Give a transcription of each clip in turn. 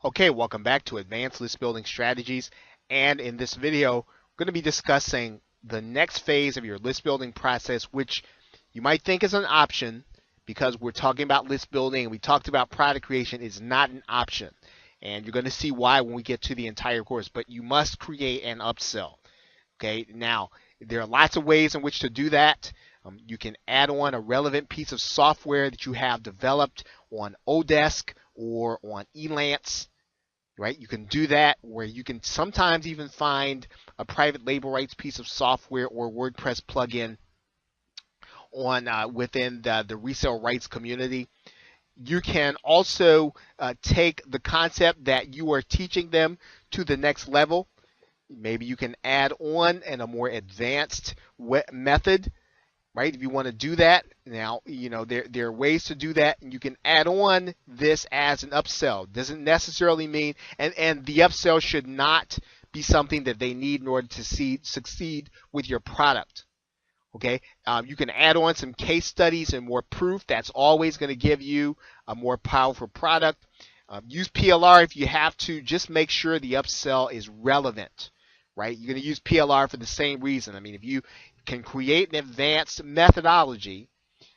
Okay, welcome back to Advanced List Building Strategies. And in this video, we're going to be discussing the next phase of your list building process, which you might think is an option because we're talking about list building and we talked about product creation. Is not an option. And you're going to see why when we get to the entire course, but you must create an upsell. Okay, now there are lots of ways in which to do that. You can add on a relevant piece of software that you have developed on Odesk or on Elance. Right? You can do that where you can sometimes even find a private label rights piece of software or WordPress plugin on within the resale rights community. You can also take the concept that you are teaching them to the next level. Maybe you can add on in a more advanced method. Right? If you want to do that, now, there are ways to do that, and you can add on this as an upsell. Doesn't necessarily mean, and the upsell should not be something that they need in order to succeed with your product. Okay? You can add on some case studies and more proof. That's always going to give you a more powerful product. Use PLR if you have to. Just make sure the upsell is relevant. Right? You're going to use PLR for the same reason. I mean, if you can create an advanced methodology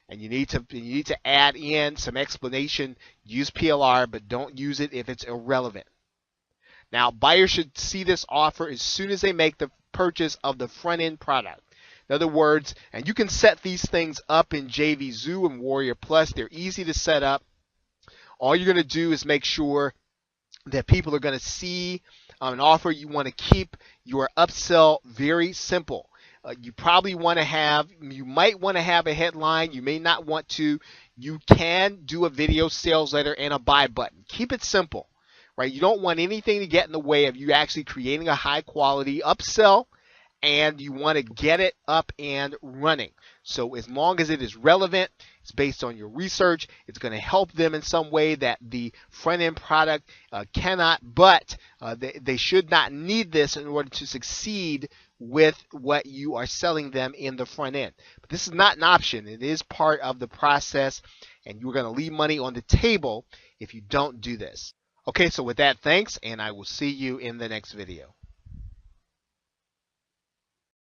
and you need to add in some explanation, use PLR, but don't use it if it's irrelevant. Now, buyers should see this offer as soon as they make the purchase of the front end product. In other words, and you can set these things up in JVZoo and Warrior Plus. They're easy to set up. All you're going to do is make sure that people are going to see an offer. You want to keep your upsell very simple. You probably want to have, you might want to have a headline. You may not want to. You can do a video sales letter and a buy button. Keep it simple, right? You don't want anything to get in the way of you actually creating a high quality upsell, and you want to get it up and running. So as long as it is relevant, it's based on your research, it's going to help them in some way that the front end product cannot, but they should not need this in order to succeed with what you are selling them in the front end. But this is not an option. It is part of the process, and you're going to leave money on the table if you don't do this. Okay, so with that, thanks, and I will see you in the next video.